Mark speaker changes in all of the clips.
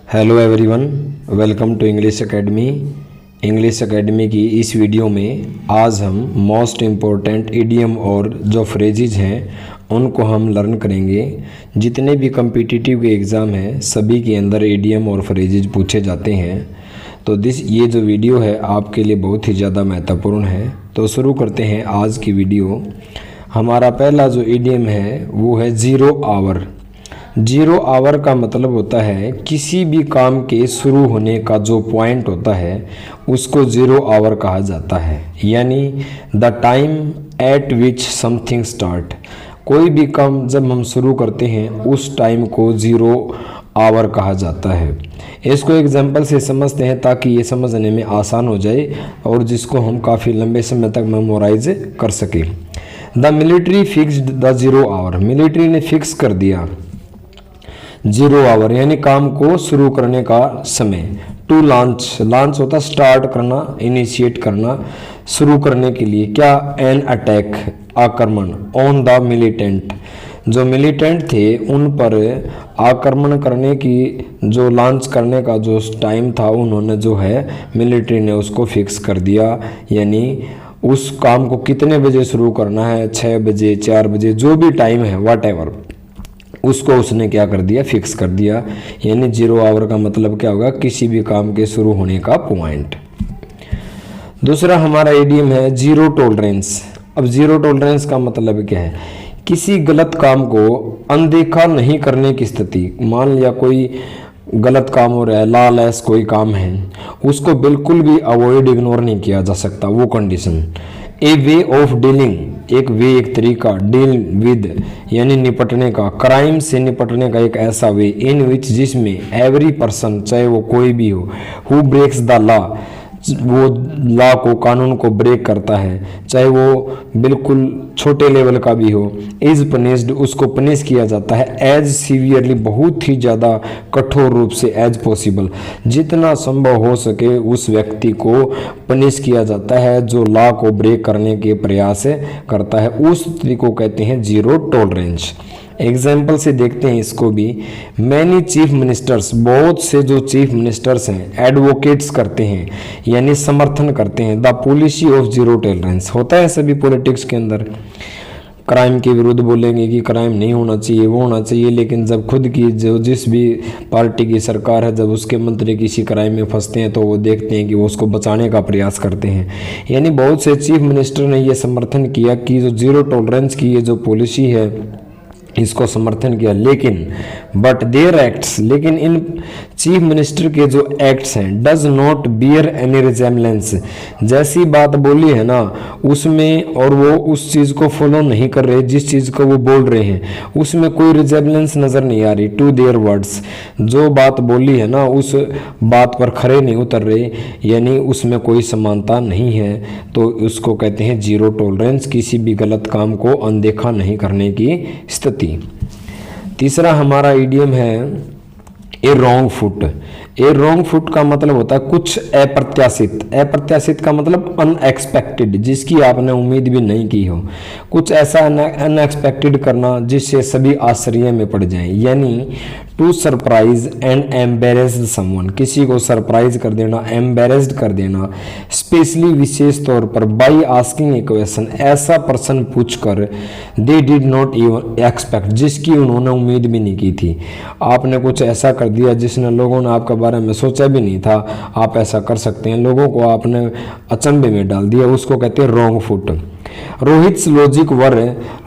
Speaker 1: Hello everyone, welcome to English academy. English academy की इस video में आज हम मोस्ट इम्पोर्टेंट इडियम और जो फ्रेजेज हैं उनको हम लर्न करेंगे। जितने भी कम्पिटिटिव के एग्ज़ाम हैं सभी के अंदर इडियम और फ्रेजेज पूछे जाते हैं, तो ये जो वीडियो है आपके लिए बहुत ही ज़्यादा महत्वपूर्ण है। तो शुरू करते हैं आज की वीडियो। हमारा पहला जो इडियम है वो है ज़ीरो आवर। जीरो आवर का मतलब होता है किसी भी काम के शुरू होने का जो पॉइंट होता है उसको ज़ीरो आवर कहा जाता है, यानी the time eight which something start. कोई भी काम जब हम शुरू करते हैं उस टाइम को ज़ीरो आवर कहा जाता है। इसको एग्जाम्पल से समझते हैं ताकि ये समझने में आसान हो जाए और जिसको हम काफ़ी लंबे समय तक मेमोराइज कर सकें। The military fixed the zero hour. Military ने फिक्स कर दिया जीरो आवर यानी काम को शुरू करने का समय। टू लॉन्च, लॉन्च होता स्टार्ट करना, इनिशिएट करना, शुरू करने के लिए। क्या? एन अटैक, आक्रमण। ऑन द मिलिटेंट, जो मिलिटेंट थे उन पर आक्रमण करने की जो लॉन्च करने का जो टाइम था उन्होंने जो है मिलिट्री ने उसको फिक्स कर दिया, यानी उस काम को कितने बजे शुरू करना है, 6 बजे, 4 बजे, जो भी टाइम है वाट एवर, उसको उसने क्या कर दिया, फिक्स कर दिया। यानी जीरो आवर का मतलब क्या होगा, किसी भी काम के शुरू होने का पॉइंट। दूसरा हमारा इडियम है जीरो टॉलरेंस। अब जीरो टॉलरेंस का मतलब क्या है, किसी गलत काम को अनदेखा नहीं करने की स्थिति। मान लिया कोई गलत काम हो रहा है, लालैस कोई काम है, उसको बिल्कुल भी अवॉइड, इग्नोर नहीं किया जा सकता, वो condition. A way of dealing, एक वे, एक तरीका, डील विद यानी निपटने का, क्राइम से निपटने का एक ऐसा वे, इन विच जिसमें एवरी पर्सन, चाहे वो कोई भी हो, हु ब्रेक्स द लॉ, वो लॉ को, कानून को ब्रेक करता है, चाहे वो बिल्कुल छोटे लेवल का भी हो, इज पनिश्ड, उसको पनिश किया जाता है, एज सीवियरली, बहुत ही ज़्यादा कठोर रूप से, एज पॉसिबल, जितना संभव हो सके उस व्यक्ति को पनिश किया जाता है जो लॉ को ब्रेक करने के प्रयास करता है। उस स्थिति को कहते हैं जीरो टॉलरेंस। एग्जाम्पल से देखते हैं इसको भी। मैनी चीफ मिनिस्टर्स, बहुत से जो चीफ मिनिस्टर्स हैं एडवोकेट्स करते हैं यानी समर्थन करते हैं the policy of zero tolerance. होता है सभी पॉलिटिक्स के अंदर, क्राइम के विरुद्ध बोलेंगे कि क्राइम नहीं होना चाहिए, वो होना चाहिए, लेकिन जब खुद की जो जिस भी पार्टी की सरकार है, जब उसके मंत्री किसी क्राइम में फंसते हैं तो वो देखते हैं कि वो उसको बचाने का प्रयास करते हैं। यानी बहुत से चीफ मिनिस्टर ने ये समर्थन किया कि जो जीरो टॉलरेंस की ये जो पॉलिसी है इसको समर्थन किया, लेकिन बट देयर एक्ट्स, लेकिन इन चीफ मिनिस्टर के जो एक्ट्स हैं does not bear any resemblance, जैसी बात बोली है ना उसमें, और वो उस चीज़ को फॉलो नहीं कर रहे, जिस चीज़ को वो बोल रहे हैं उसमें कोई रिजेम्बलेंस नज़र नहीं आ रही टू देयर वर्ड्स, जो बात बोली है ना उस बात पर खरे नहीं उतर रहे, यानी उसमें कोई समानता नहीं है, तो उसको कहते हैं जीरो टॉलरेंस, किसी भी गलत काम को अनदेखा नहीं करने की स्थिति। तीसरा हमारा इडियम है ए रॉन्ग फुट। ए रॉन्ग फुट का मतलब होता है कुछ अप्रत्याशित। अप्रत्याशित का मतलब अनएक्सपेक्टेड, जिसकी आपने उम्मीद भी नहीं की हो, कुछ ऐसा अनएक्सपेक्टेड करना जिससे सभी आश्चर्य में पड़ जाएं, यानी to surprise and embarrassed someone, किसी को सरप्राइज कर देना, एम्बेरेस्ड कर देना, स्पेशली विशेष तौर पर, बाई आस्किंग ए क्वेश्चन, ऐसा प्रश्न पूछकर, they did not even expect, जिसकी उन्होंने उम्मीद भी नहीं की थी। आपने कुछ ऐसा कर दिया जिसने लोगों ने आपके बारे में सोचा भी नहीं था, आप ऐसा कर सकते हैं, लोगों को आपने अचंभे में डाल दिया, उसको कहते हैं रॉन्ग फुट। रोहित लॉजिक वर,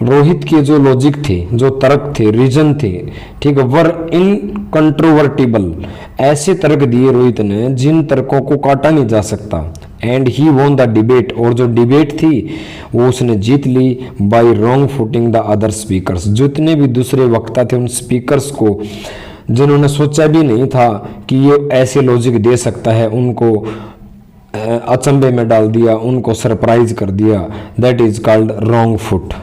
Speaker 1: रोहित के जो लॉजिक थे, जो तर्क थे, रीजन थे, ठीक है, वर इनकंट्रोवर्टिबल, ऐसे तर्क दिए रोहित ने जिन तर्कों को काटा नहीं जा सकता। And he won the debate, और जो डिबेट थी वो उसने जीत ली by wrong footing the other speakers, जितने भी दूसरे वक्ता थे उन स्पीकर्स को जिन्होंने सोचा भी नहीं था कि ये ऐसे लॉजिक दे सकता है, उनको अचंभे में डाल दिया, उनको सरप्राइज कर दिया, that is called wrong foot.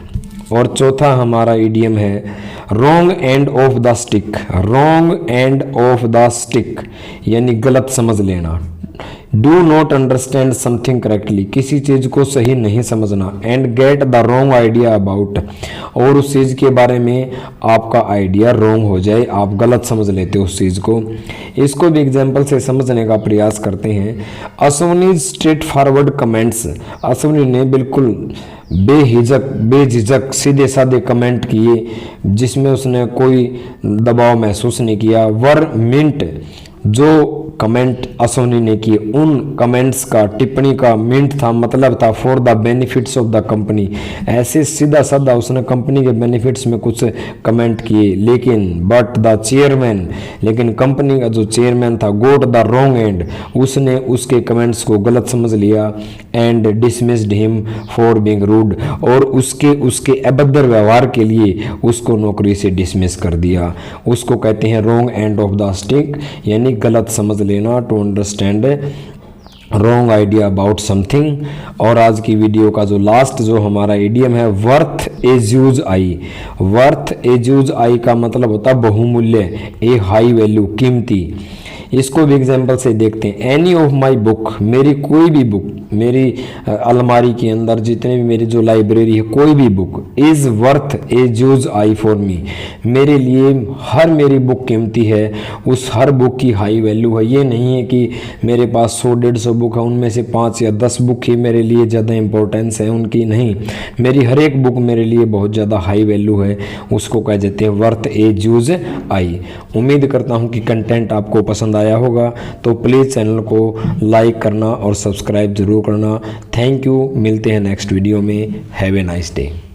Speaker 1: और चौथा हमारा इडियम है wrong end of the stick. Wrong end of the stick यानी गलत समझ लेना, do not understand something correctly, किसी चीज को सही नहीं समझना, and get the wrong idea about, और उस चीज के बारे में आपका आइडिया रॉन्ग हो जाए, आप गलत समझ लेते हो उस चीज को। इसको भी एग्जाम्पल से समझने का प्रयास करते हैं। Ashwini straight forward comments, Ashwini ने बिल्कुल बेझिझक सीधे साधे कमेंट किए जिसमें उसने कोई दबाव महसूस नहीं किया। वर मिंट, जो कमेंट अश्विनी ने किए उन कमेंट्स का, टिप्पणी का मिंट था मतलब था for the benefits of the company, ऐसे सीधा साधा उसने कंपनी के बेनिफिट्स में कुछ कमेंट किए। लेकिन बट द चेयरमैन, लेकिन कंपनी का जो चेयरमैन था, गोट द रॉन्ग एंड, उसने उसके कमेंट्स को गलत समझ लिया, and dismissed him for being rude, और उसके अभद्र व्यवहार के लिए उसको नौकरी से डिसमिस कर दिया। उसको कहते हैं wrong end of the stick, यानी गलत समझ लेना, to understand wrong idea about something. और आज की वीडियो का जो लास्ट जो हमारा इडियम है, worth as use I. Worth as use I का मतलब होता है बहुमूल्य, ए हाई वैल्यू, कीमती। इसको भी एग्जाम्पल से देखते हैं। एनी ऑफ माई बुक, मेरी कोई भी बुक, मेरी अलमारी के अंदर जितने भी मेरी जो लाइब्रेरी है, कोई भी book is worth as use I for me, मेरे लिए हर मेरी बुक कीमती है, उस हर बुक की हाई वैल्यू है। ये नहीं है कि मेरे पास 100-150 बुक है, उनमें से 5 या 10 बुक ही मेरे लिए ज़्यादा इंपॉर्टेंस है उनकी, नहीं, मेरी हर एक बुक मेरे लिए बहुत ज़्यादा हाई वैल्यू है, उसको कह देते हैं वर्थ एज यूज आई। उम्मीद करता हूँ कि कंटेंट आपको पसंद आया होगा, तो प्लीज़ चैनल को लाइक करना और सब्सक्राइब जरूर करना। थैंक यू, मिलते हैं नेक्स्ट वीडियो में। Have a nice day.